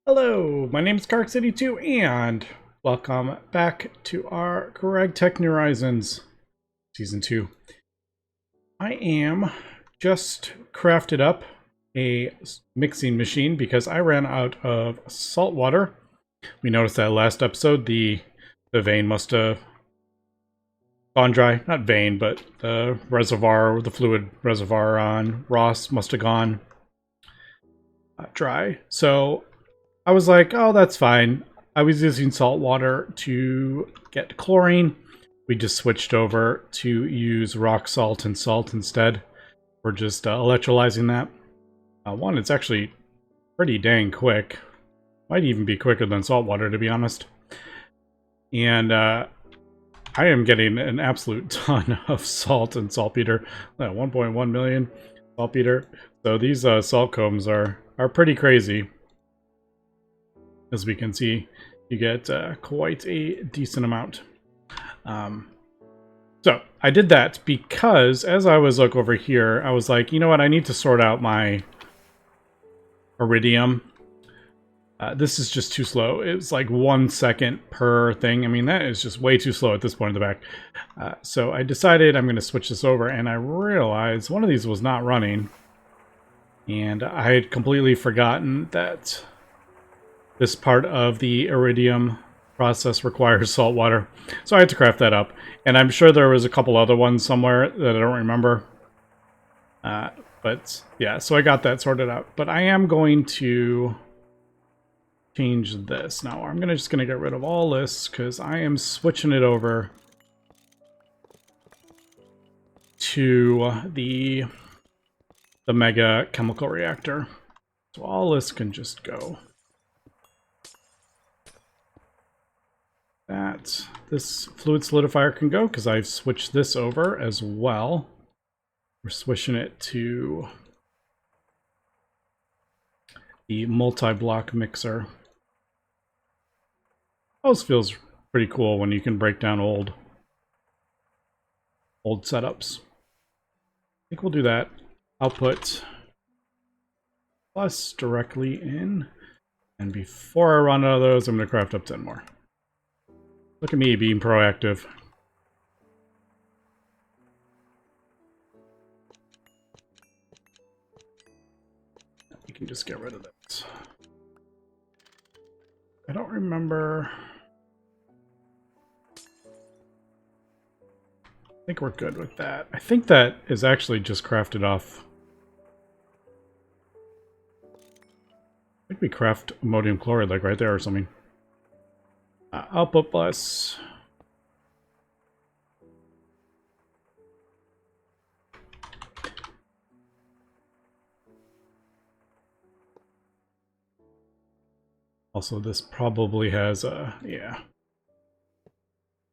Hello, my name is Cark82 and welcome back to our GregTech New Horizons Season 2. I am just crafted up a mixing machine because I ran out of salt water. We noticed that last episode the vein must have gone dry. Not vein, but the reservoir, the fluid reservoir on Ross must have gone dry. So I was like, oh, that's fine. I was using salt water to get chlorine. We just switched over to use rock salt and salt instead. We're just electrolyzing that. One, it's actually pretty dang quick. Might even be quicker than salt water, to be honest. And I am getting an absolute ton of salt and saltpeter. 1.1 million saltpeter. So these salt combs are pretty crazy. As we can see, you get quite a decent amount. So I did that because as I was looking over here, I was like, you know what, I need to sort out my iridium. This is just too slow. It's like 1 second per thing. I mean, that is just way too slow at this point in the back. So I decided I'm going to switch this over, and I realized one of these was not running. And I had completely forgotten that this part of the iridium process requires salt water. So I had to craft that up. And I'm sure there was a couple other ones somewhere that I don't remember. But yeah, so I got that sorted out. But I am going to change this. Now I'm just going to get rid of all this because I am switching it over to the mega chemical reactor. So all this can just go. This fluid solidifier can go because I've switched this over as well. We're switching it to the multi-block mixer. Always feels pretty cool when you can break down old setups. I think we'll do that. Output plus directly in. And before I run out of those, I'm going to craft up 10 more. Look at me being proactive. We can just get rid of that. I don't remember. I think we're good with that. I think that is actually just crafted off. I think we craft ammonium chloride like right there or something. Output plus. Also, this probably has a, yeah.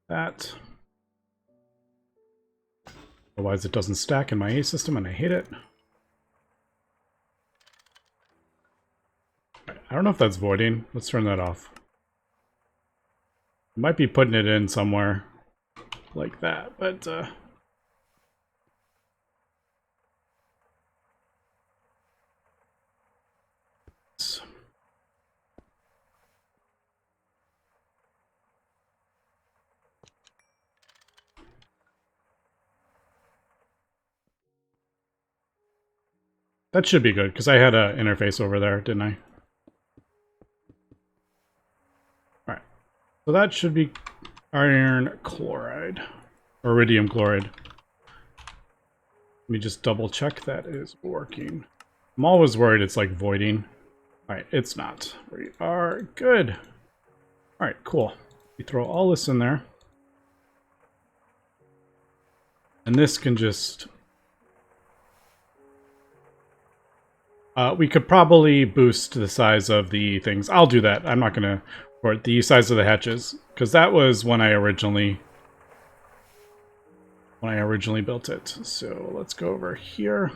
That. Otherwise it doesn't stack in my A system and I hate it. I don't know if that's voiding. Let's turn that off. I might be putting it in somewhere like that, but that should be good because I had an interface over there, didn't I? Alright. So that should be iron chloride. Or iridium chloride. Let me just double check that is working. I'm always worried it's like voiding. Alright, it's not. We are good. Alright, cool. We throw all this in there. And this can just... we could probably boost the size of the things. I'll do that. I'm not going to report the size of the hatches. Because that was when I originally built it. So let's go over here.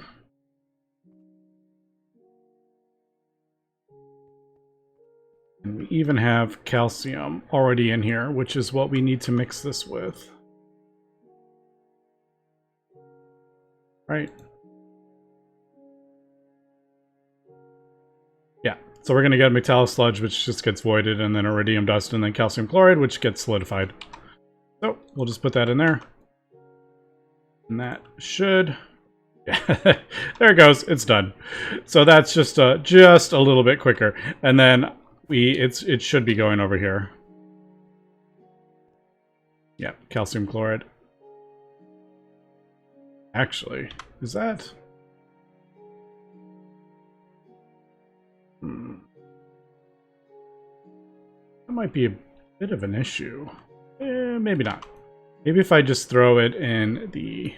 And we even have calcium already in here, which is what we need to mix this with. Right. Yeah, So we're going to get metallic sludge, which just gets voided, and then iridium dust, and then calcium chloride, which gets solidified. So we'll just put that in there. And that should... Yeah, there it goes. It's done. So that's just a little bit quicker. And then it should be going over here. Yeah, calcium chloride. Actually, is that... That might be a bit of an issue. Maybe not. Maybe if I just throw it in the...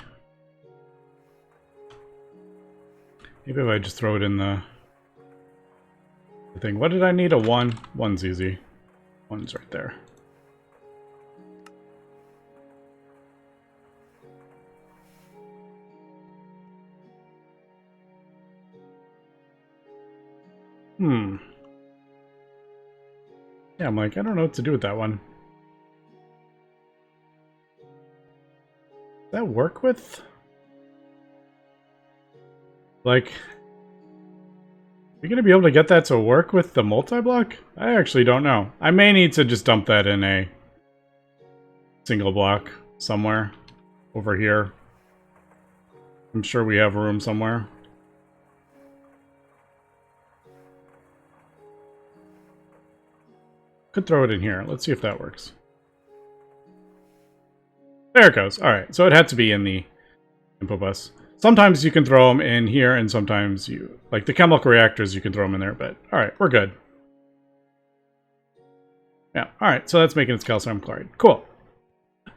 Maybe if I just throw it in the thing. What did I need? A 1? 1's easy. 1's right there. Yeah, I'm like, I don't know what to do with that one. Does that work with... Like... Are we going to be able to get that to work with the multi-block? I actually don't know. I may need to just dump that in a single block somewhere over here. I'm sure we have room somewhere. Could throw it in here. Let's see if that works. There it goes. Alright, so it had to be in the info bus. Sometimes you can throw them in here, and sometimes you... Like the chemical reactors, you can throw them in there, but... Alright, we're good. Yeah, alright, so that's making its calcium chloride. Cool.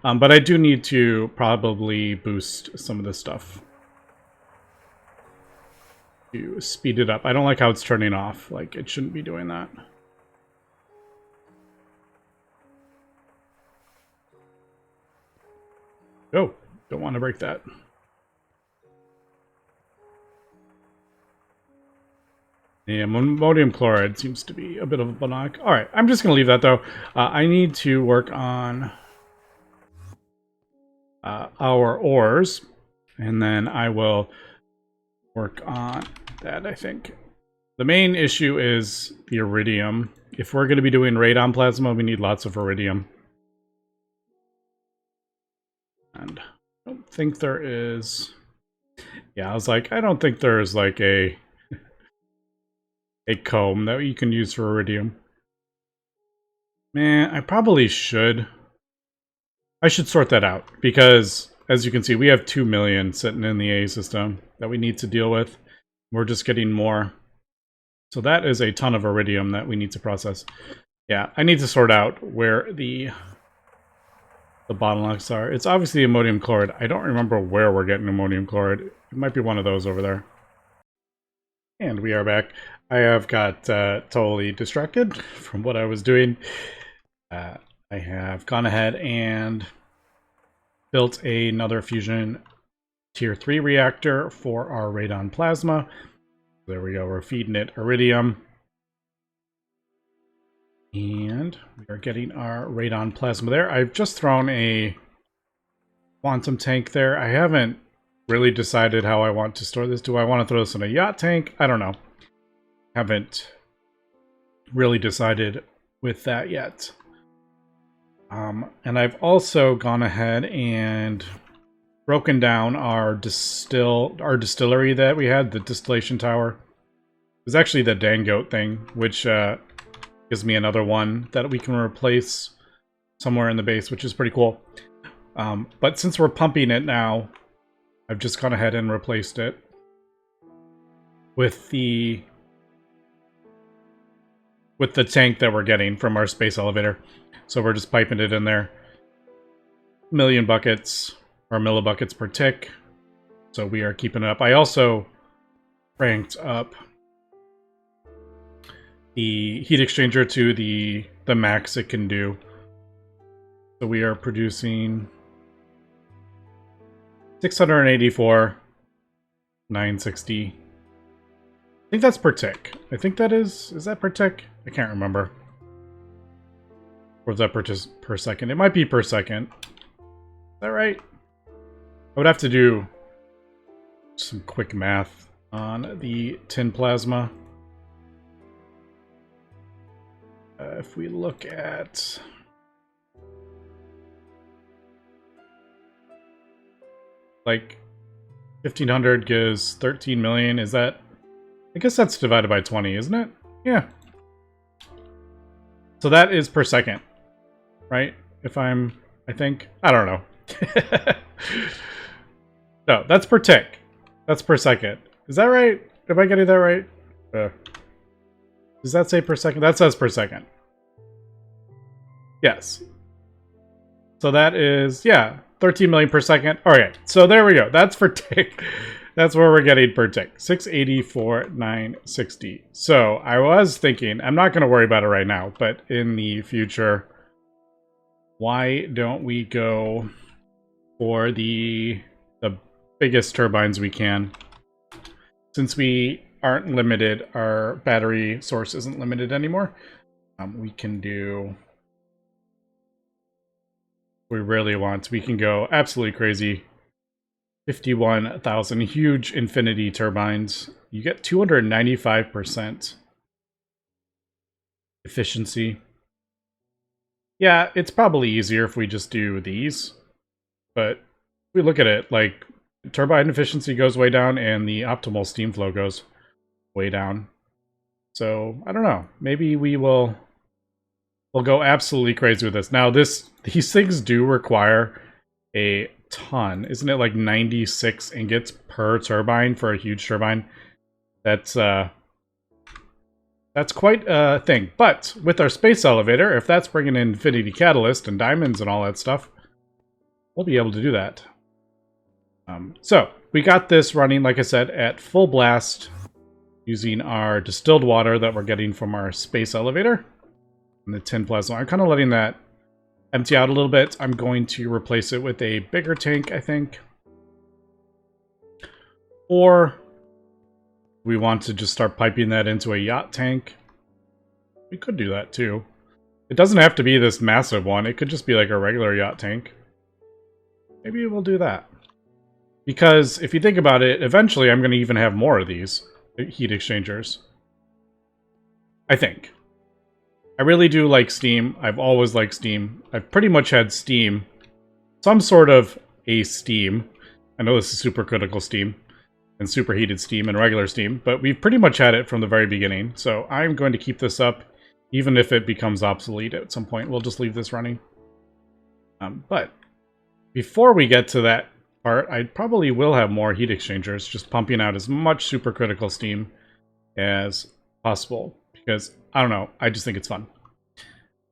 But I do need to probably boost some of this stuff. To speed it up. I don't like how it's turning off. Like, it shouldn't be doing that. Oh, don't want to break that. Yeah, ammonium chloride seems to be a bit of a bottleneck. Alright, I'm just going to leave that though. I need to work on our ores, and then I will work on that, I think. The main issue is the iridium. If we're going to be doing radon plasma, we need lots of iridium. And I don't think there is... Yeah, I was like, I don't think there's like a comb that you can use for iridium. Man, I probably should. I should sort that out, because as you can see, we have 2 million sitting in the A system that we need to deal with. We're just getting more. So that is a ton of iridium that we need to process. Yeah, I need to sort out where the bottlenecks are. It's obviously ammonium chloride. I don't remember where we're getting ammonium chloride. It might be one of those over there. And we are back. I have got totally distracted from what I was doing. I have gone ahead and built another fusion tier 3 reactor for our radon plasma. There we go. We're feeding it iridium. And we are getting our radon plasma there. I've just thrown a quantum tank there. I haven't really decided how I want to store this. Do I want to throw this in a yacht tank? I don't know. Haven't really decided with that yet. And I've also gone ahead and broken down our distillery that we had, the distillation tower. It was actually the Dangote thing, which gives me another one that we can replace somewhere in the base, which is pretty cool. But since we're pumping it now, I've just gone ahead and replaced it with the tank that we're getting from our space elevator. So we're just piping it in there. Million buckets, or millibuckets per tick. So we are keeping it up. I also ranked up the heat exchanger to the max it can do. So we are producing 684, 960. I think that's per tick. I think that is that per tick? I can't remember. Or is that per second? It might be per second. Is that right? I would have to do some quick math on the tin plasma. if we look at... like 1,500 gives 13 million. Is that... I guess that's divided by 20, isn't it? Yeah. So that is per second, right? I think... I don't know. No, that's per tick. That's per second. Is that right? Am I getting that right? Does that say per second? That says per second. Yes. So that is, yeah, 13 million per second. All right, so there we go. That's per tick. That's where we're getting per tick. 684,960. So I was thinking, I'm not going to worry about it right now, but in the future, why don't we go for the biggest turbines we can? Since we aren't limited, our battery source isn't limited anymore. We can do... we really want, we can go absolutely crazy. 51,000 huge infinity turbines. You get 295% efficiency. Yeah, it's probably easier if we just do these. But if we look at it, like, turbine efficiency goes way down and the optimal steam flow goes way down. So, I don't know. Maybe we'll go absolutely crazy with this. Now, these things do require a ton. Isn't it like 96 ingots per turbine for a huge turbine? That's quite a thing. But with our space elevator, if that's bringing in infinity catalyst and diamonds and all that stuff, we'll be able to do that. So, we got this running, like I said, at full blast using our distilled water that we're getting from our space elevator. And the tin plasma. I'm kind of letting that empty out a little bit. I'm going to replace it with a bigger tank, I think. Or we want to just start piping that into a yacht tank. We could do that too. It doesn't have to be this massive one. It could just be like a regular yacht tank. Maybe we'll do that. Because if you think about it, eventually I'm going to even have more of these heat exchangers. I think. I really do like steam. I've always liked steam. I've pretty much had steam. Some sort of a steam. I know this is supercritical steam. And superheated steam and regular steam. But we've pretty much had it from the very beginning. So I'm going to keep this up. Even if it becomes obsolete at some point. We'll just leave this running. But before we get to that part, I probably will have more heat exchangers. Just pumping out as much supercritical steam as possible. Because, I don't know, I just think it's fun.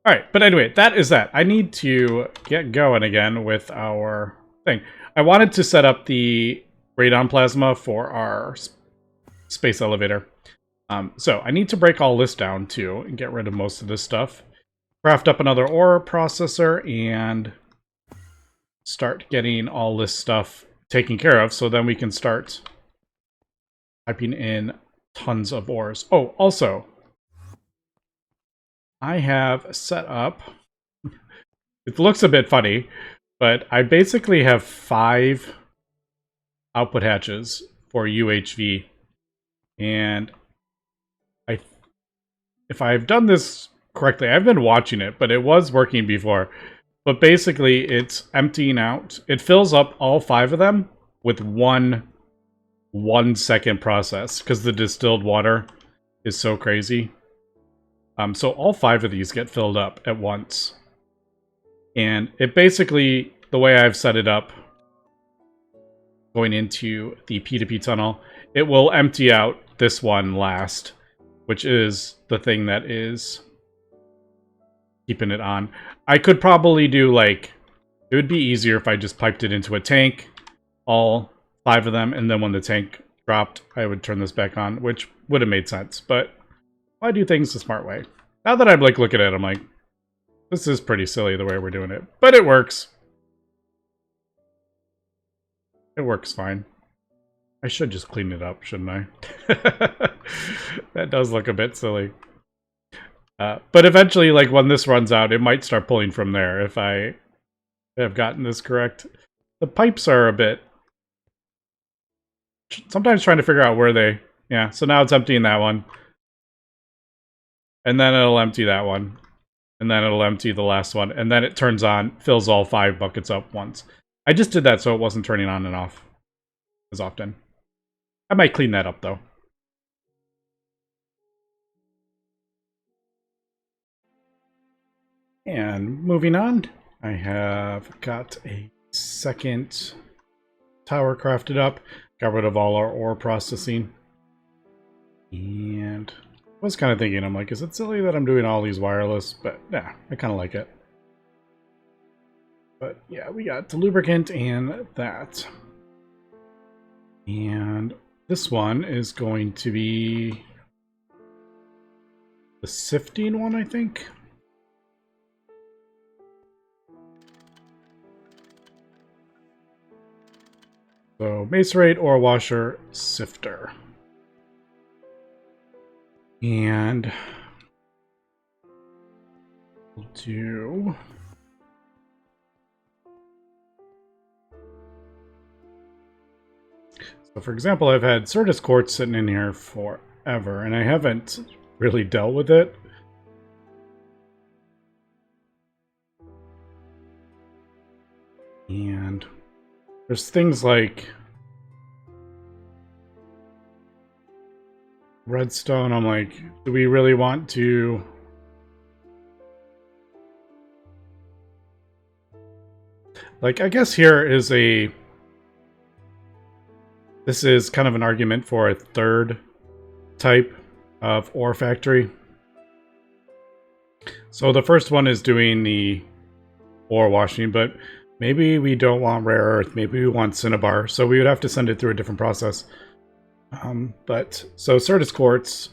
Alright, but anyway, that is that. I need to get going again with our thing. I wanted to set up the radon plasma for our space elevator. So, I need to break all this down, too, and get rid of most of this stuff. Craft up another ore processor, and start getting all this stuff taken care of, so then we can start typing in tons of ores. Oh, also... I have set up, it looks a bit funny, but I basically have 5 output hatches for UHV, and if I've done this correctly, I've been watching it, but it was working before, but basically it's emptying out, it fills up all 5 of them with one 1-second process, because the distilled water is so crazy. So all 5 of these get filled up at once. And it basically, the way I've set it up, going into the P2P tunnel, it will empty out this one last, which is the thing that is keeping it on. I could probably do, like, it would be easier if I just piped it into a tank, all 5 of them, and then when the tank dropped, I would turn this back on, which would have made sense, but I do things the smart way. Now that I'm like looking at it, I'm like, this is pretty silly the way we're doing it. But it works. It works fine. I should just clean it up, shouldn't I? That does look a bit silly. But eventually, like when this runs out, it might start pulling from there if I have gotten this correct. The pipes are a bit... sometimes trying to figure out where they... yeah, so now it's emptying that one. And then it'll empty that one. and then it'll empty the last one, and then it turns on, fills all 5 buckets up once. I just did that so it wasn't turning on and off as often. I might clean that up, though. And moving on, I have got a second tower crafted up. Got rid of all our ore processing. And I was kind of thinking, I'm like, is it silly that I'm doing all these wireless? But yeah, I kind of like it. But yeah, we got the lubricant and that. And this one is going to be the sifting one, I think. So macerate, ore washer, sifter. And we'll do... So for example, I've had Certus quartz sitting in here forever, and I haven't really dealt with it. And there's things like redstone. I'm like, do we really want to... Like, I guess here is a... This is kind of an argument for a third type of ore factory. So the first one is doing the ore washing, but maybe we don't want rare earth. Maybe we want cinnabar. So we would have to send it through a different process. So Certus quartz,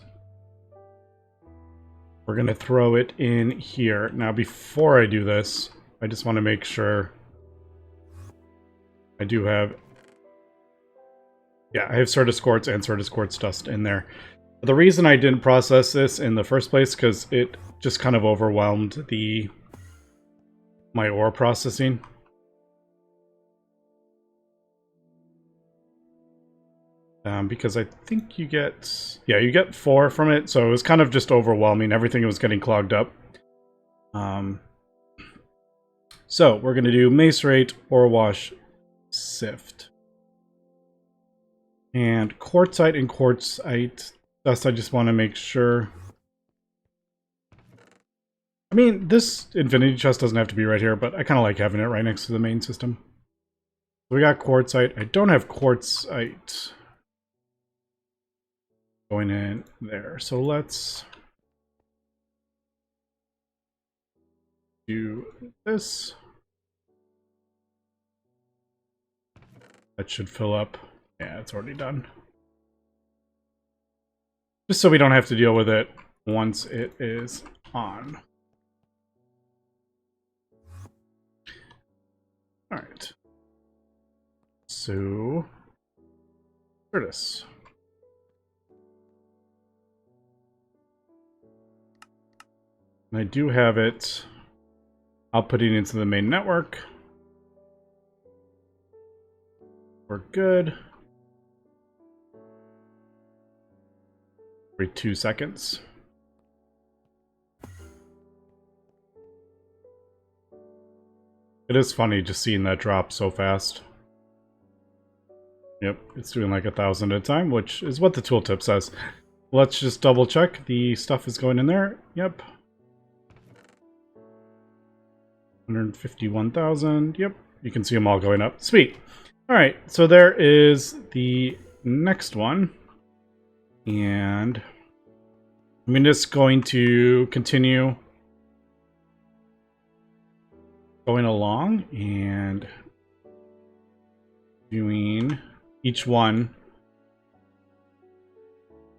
we're going to throw it in here. Now, before I do this, I just want to make sure I do have... Yeah, I have Certus quartz and Certus quartz dust in there. The reason I didn't process this in the first place, because it just kind of overwhelmed my ore processing. Because I think you get... Yeah, you get 4 from it, so it was kind of just overwhelming. Everything was getting clogged up. So, we're going to do macerate, ore wash, sift. And quartzite and quartzite dust, I just want to make sure. I mean, this infinity chest doesn't have to be right here, but I kind of like having it right next to the main system. So we got quartzite. I don't have quartzite going in there. So let's do this. That should fill up. Yeah, it's already done. Just so we don't have to deal with it once it is on. Alright. So, Curtis. And I do have it outputting into the main network. We're good. Every 2 seconds. It is funny just seeing that drop so fast. Yep, it's doing like 1,000 at a time, which is what the tooltip says. Let's just double check the stuff is going in there. Yep. 151,000. Yep, you can see them all going up. Sweet. All right, so there is the next one. And I'm just going to continue going along and doing each one.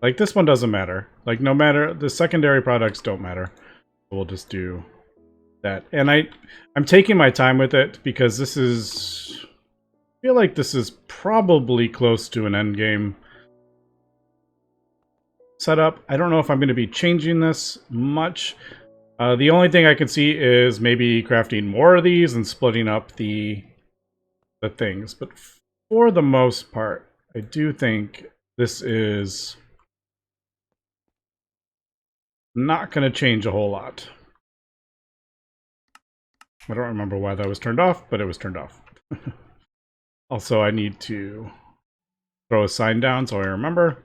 Like this one doesn't matter. Like no matter, the secondary products don't matter. We'll just do that. And I'm taking my time with it because this is, I feel like this is probably close to an end game setup. I don't know if I'm going to be changing this much. The only thing I can see is maybe crafting more of these and splitting up the things. But for the most part, I do think this is not going to change a whole lot. I don't remember why that was turned off, but it was turned off. Also, I need to throw a sign down so I remember.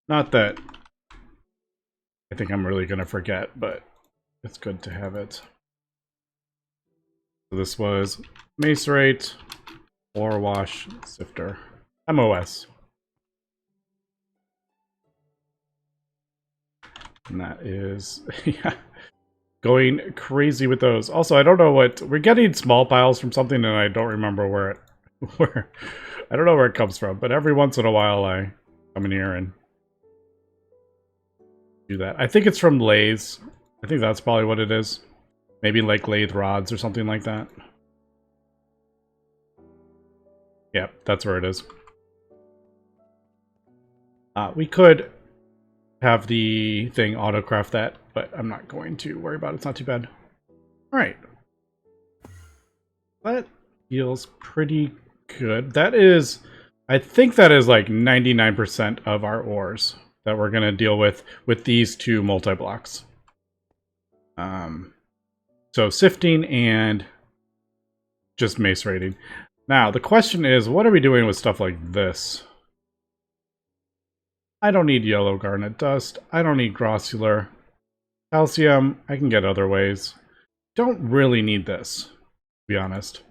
Not that I think I'm really going to forget, but it's good to have it. So this was macerate, ore wash, sifter, MOS. And that is, yeah, going crazy with those. Also, I don't know what, we're getting small piles from something and I don't remember where it, I don't know where it comes from, but every once in a while I come in here and do that. I think it's from lathes. I think that's probably what it is. Maybe like lathe rods or something like that. Yeah, that's where it is. We could have the thing autocraft that, but I'm not going to worry about it. It's not too bad. All right. That feels pretty good. That is, I think that is like 99% of our ores that we're going to deal with these two multi-blocks. So sifting and just macerating. Now, the question is, what are we doing with stuff like this? I don't need yellow garnet dust. I don't need grossular. Calcium, I can get other ways. Don't really need this, to be honest.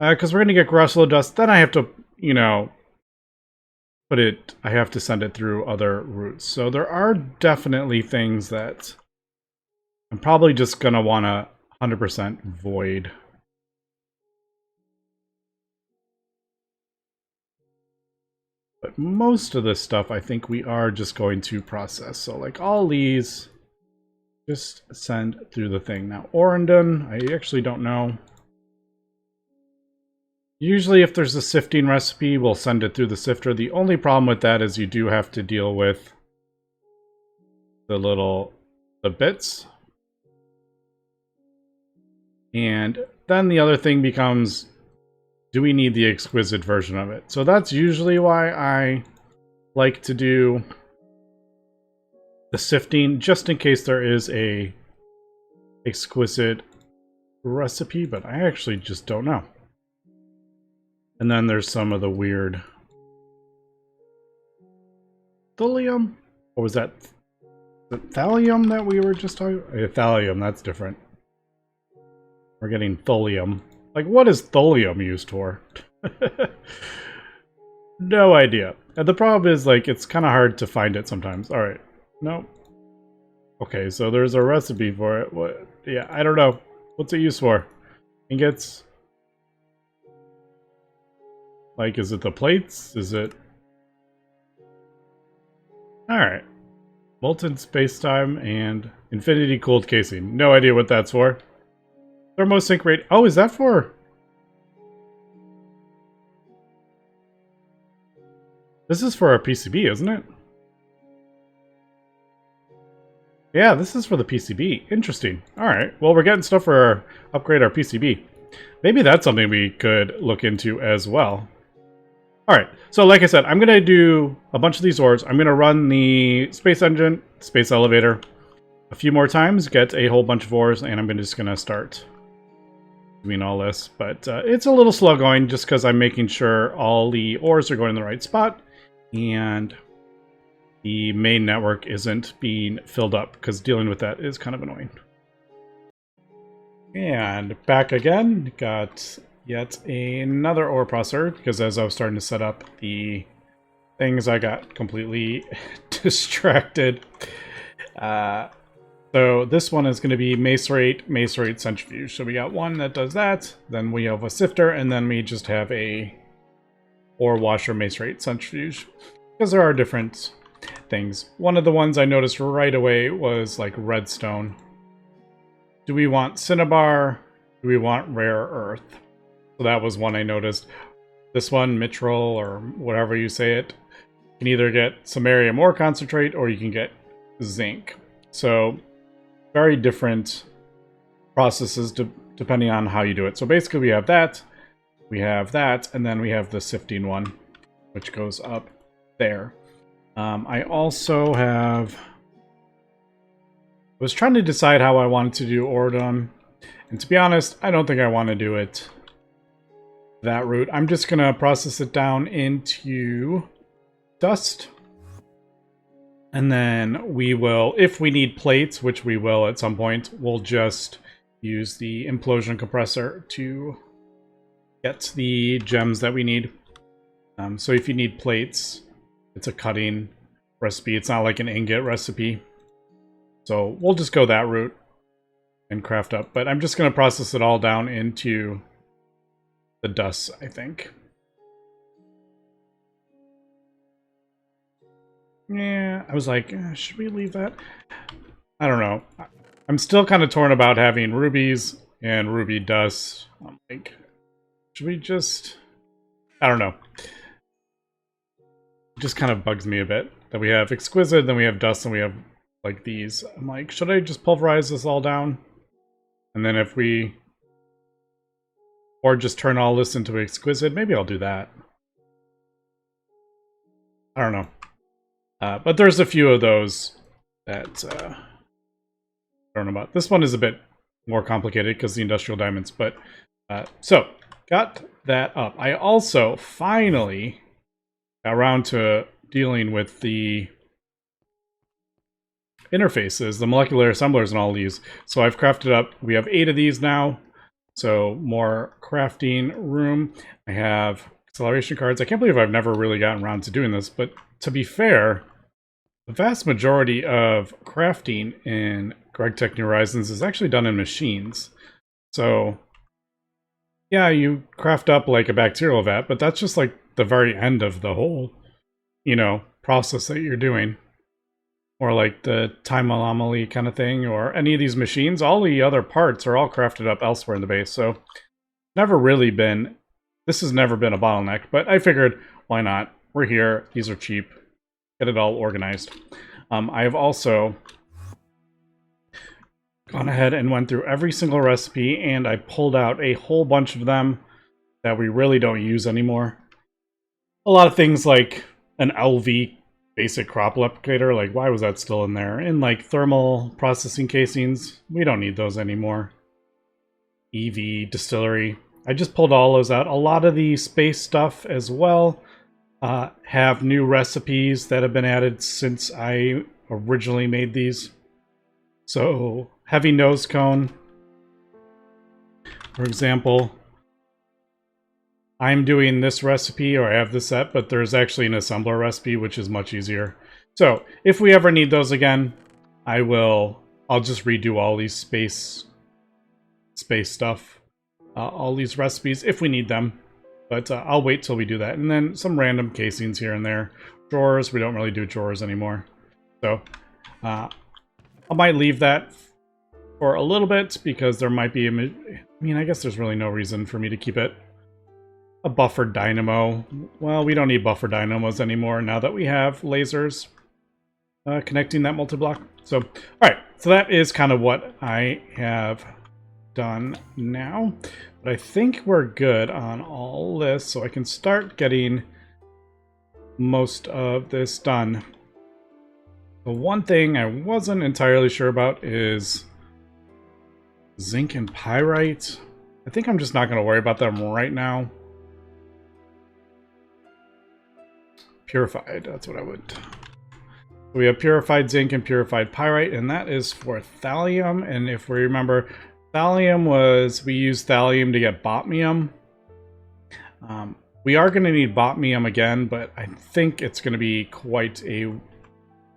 Because we're going to get grossular dust, then I have to, you know, I have to send it through other routes. So there are definitely things that I'm probably just going to want to 100% void. But most of this stuff, I think we are just going to process. So like all these, just send through the thing. Now, Orindon, I actually don't know. Usually if there's a sifting recipe, we'll send it through the sifter. The only problem with that is you do have to deal with the bits. And then the other thing becomes, do we need the exquisite version of it? So that's usually why I like to do the sifting, just in case there is a exquisite recipe, but I actually just don't know. And then there's some of the weird thulium? Or was that the thallium that we were just talking about? Thallium, that's different. We're getting thulium. Like, what is thulium used for? No idea. And the problem is, like, it's kind of hard to find it sometimes. Alright. No. Okay, so there's a recipe for it. What? Yeah, I don't know. What's it used for? Ingots? Like, is it the plates? Is it... Alright. Molten spacetime and infinity cooled casing. No idea what that's for. Thermosync rate. Oh, is that for... This is for our PCB, isn't it? Yeah, this is for the PCB. Interesting. Alright, well, we're getting stuff for upgrade our PCB. Maybe that's something we could look into as well. Alright, so like I said, I'm going to do a bunch of these ores. I'm going to run the space engine, space elevator, a few more times, get a whole bunch of ores, and I'm just going to start doing all this. But it's a little slow going just because I'm making sure all the ores are going in the right spot, and the main network isn't being filled up, because dealing with that is kind of annoying. And back again, got yet another ore processor, because as I was starting to set up the things, I got completely distracted. So this one is going to be macerate, centrifuge. So we got one that does that, then we have a sifter, and then we just have a ore washer macerate centrifuge, because there are different things. One of the ones I noticed right away was like redstone. Do we want cinnabar? Do we want rare earth? So that was one I noticed. This one, mithril, or whatever you say it, you can either get samarium ore concentrate or you can get zinc. So very different processes depending on how you do it. So basically we have that, and then we have the sifting one, which goes up there. I also have... I was trying to decide how I wanted to do Ordon. And to be honest, I don't think I want to do it that route. I'm just going to process it down into dust. And then we will, if we need plates, which we will at some point, we'll just use the implosion compressor to get the gems that we need. So if you need plates, it's a cutting recipe. It's not like an ingot recipe. So we'll just go that route and craft up. But I'm just going to process it all down into the dust, I think. Yeah, I was like, should we leave that? I don't know. I'm still kind of torn about having rubies and ruby dust. I'm like, should we just... I don't know. It just kind of bugs me a bit that we have exquisite, then we have dust, and we have like these. I'm like, should I just pulverize this all down? And then if we... Or just turn all this into exquisite? Maybe I'll do that. I don't know. But there's a few of those that I don't know about. This one is a bit more complicated because the industrial diamonds. But so, got that up. I also finally got around to dealing with the interfaces, the molecular assemblers and all these. So I've crafted up, we have 8 of these now. So more crafting room. I have acceleration cards. I can't believe I've never really gotten around to doing this, but to be fair, the vast majority of crafting in GregTech New Horizons is actually done in machines. So yeah, you craft up like a bacterial vat, but that's just like the very end of the whole, you know, process that you're doing. Or like the time anomaly kind of thing, or any of these machines. All the other parts are all crafted up elsewhere in the base, so never really been, this has never been a bottleneck, but I figured, why not? We're here, these are cheap, get it all organized. I have also gone ahead and went through every single recipe, and I pulled out a whole bunch of them that we really don't use anymore. A lot of things like an LV basic crop replicator, like why was that still in there? And like thermal processing casings, we don't need those anymore. EV distillery, I just pulled all those out. A lot of the space stuff as well have new recipes that have been added since I originally made these. So heavy nose cone, for example, I'm doing this recipe, or I have this set, but there's actually an assembler recipe, which is much easier. So if we ever need those again, I'll just redo all these space stuff, all these recipes if we need them. But I'll wait till we do that. And then some random casings here and there. Drawers, we don't really do drawers anymore. So I might leave that for a little bit because there might be, I guess there's really no reason for me to keep it. A buffer dynamo. Well, we don't need buffer dynamos anymore now that we have lasers connecting that multi-block. So, all right. So that is kind of what I have done now. But I think we're good on all this, so I can start getting most of this done. The one thing I wasn't entirely sure about is zinc and pyrite. I think I'm just not going to worry about them right now. Purified, that's what I would. We have purified zinc and purified pyrite, and that is for thallium. And if we remember, thallium was, we used thallium to get botmium. We are going to need botmium again, but I think it's going to be quite a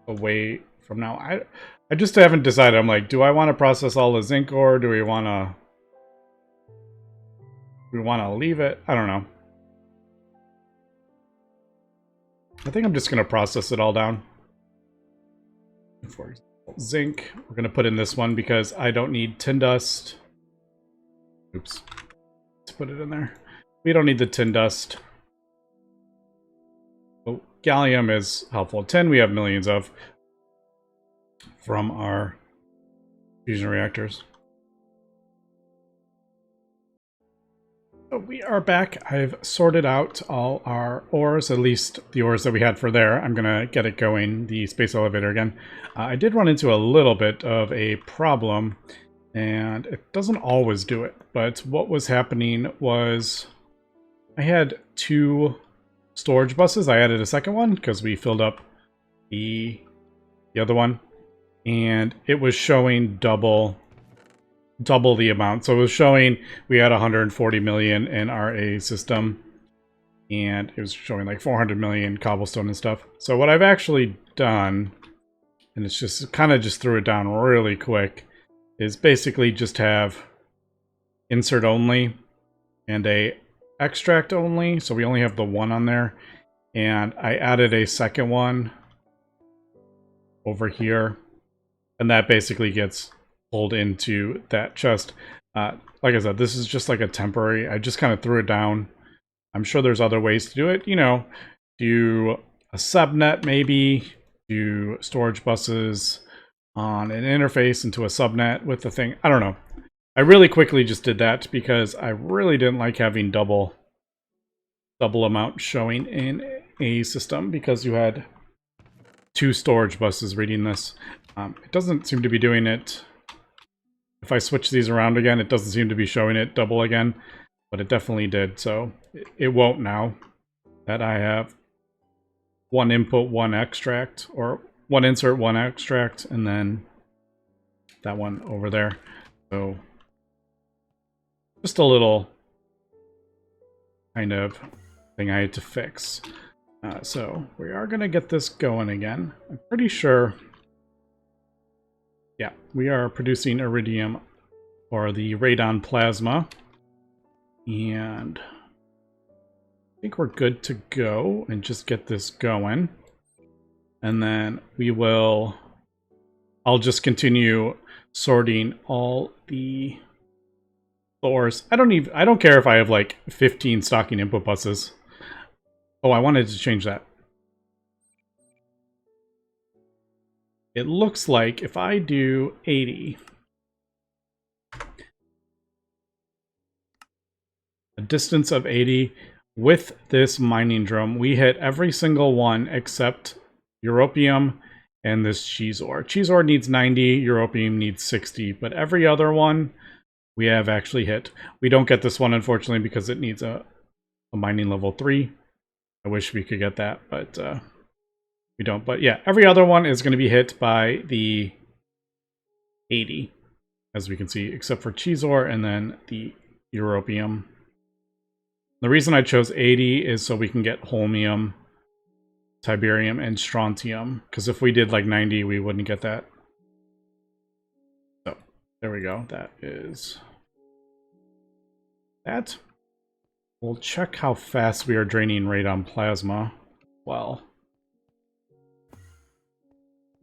way from now. I just haven't decided. I'm like, do I want to process all the zinc ore? Do we want to leave it? I don't know. I think I'm just going to process it all down. For example, zinc, we're going to put in this one because I don't need tin dust. Oops. Let's put it in there. We don't need the tin dust. Oh, gallium is helpful. Tin we have millions of from our fusion reactors. We are back. I've sorted out all our ores, at least the ores that we had for there. I'm going to get it going, the space elevator again. I did run into a little bit of a problem, and it doesn't always do it. But what was happening was I had 2 storage buses. I added a second one because we filled up the other one, and it was showing double the amount. So it was showing we had 140 million in our A system, and it was showing like 400 million cobblestone and stuff. So what I've actually done, and it's just kind of just threw it down really quick, is basically just have insert only and a extract only. So we only have the one on there, and I added a second one over here, and that basically gets pulled into that chest. Like I said, this is just like a temporary. I just kind of threw it down. I'm sure there's other ways to do it. You know, do a subnet maybe, do storage buses on an interface into a subnet with the thing. I don't know. I really quickly just did that because I really didn't like having double amount showing in a system, because you had 2 storage buses reading this. It doesn't seem to be doing it. If I switch these around again, it doesn't seem to be showing it double again, but it definitely did. So it won't now that I have 1 input, 1 extract, or 1 insert, 1 extract, and then that one over there. So just a little kind of thing I had to fix. So we are going to get this going again. I'm pretty sure, yeah, we are producing iridium or the radon plasma, and I think we're good to go and just get this going. And then we will, I'll just continue sorting all the ores. I don't care if I have like 15 stocking input buses. Oh, I wanted to change that. It looks like if I do 80, a distance of 80 with this mining drum, we hit every single one except europium and this cheese ore. Cheese ore needs 90, europium needs 60, but every other one we have actually hit. We don't get this one, unfortunately, because it needs a mining level 3. I wish we could get that, but we don't. But yeah, every other one is going to be hit by the 80, as we can see, except for cheese ore and then the europium. The reason I chose 80 is so we can get holmium, tiberium, and strontium, because if we did like 90, we wouldn't get that. So there we go. That is that. We'll check how fast we are draining radon plasma. Well,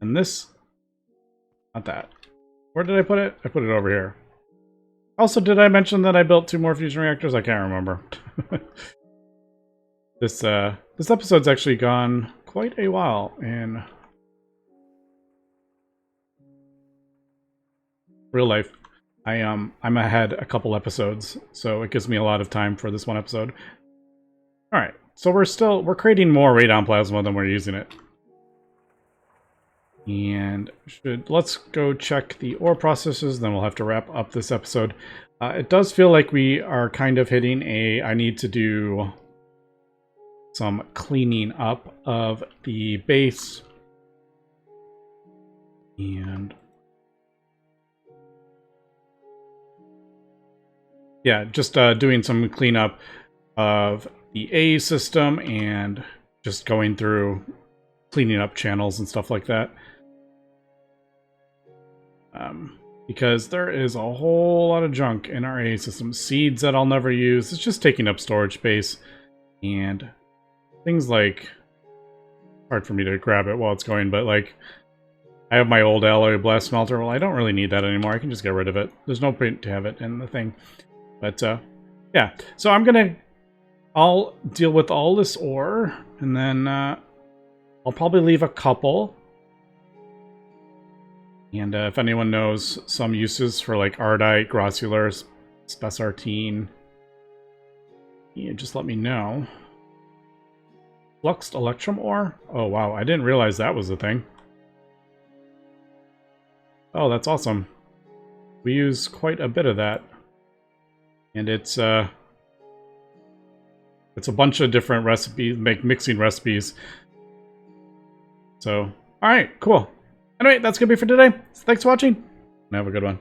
and this, not that. Where did I put it? I put it over here. Also, did I mention that I built 2 more fusion reactors? I can't remember. This episode's actually gone quite a while in real life. I'm ahead a couple episodes, so it gives me a lot of time for this one episode. All right, so we're creating more radon plasma than we're using it. And let's go check the ore processes, then we'll have to wrap up this episode. It does feel like we are kind of hitting I need to do some cleaning up of the base. And yeah, just doing some cleanup of the A system and just going through cleaning up channels and stuff like that. Because there is a whole lot of junk in our A system. Seeds that I'll never use. It's just taking up storage space. And things like, hard for me to grab it while it's going, but like, I have my old alloy blast smelter. Well, I don't really need that anymore. I can just get rid of it. There's no point to have it in the thing. But yeah, so I'll deal with all this ore, and then I'll probably leave a couple. And if anyone knows some uses for like ardite, grossular, spessartine, yeah, just let me know. Fluxed electrum ore? Oh wow, I didn't realize that was a thing. Oh, that's awesome. We use quite a bit of that. And it's a bunch of different recipes, mixing recipes. So, alright, cool. Anyway, that's going to be for today. Thanks for watching, and have a good one.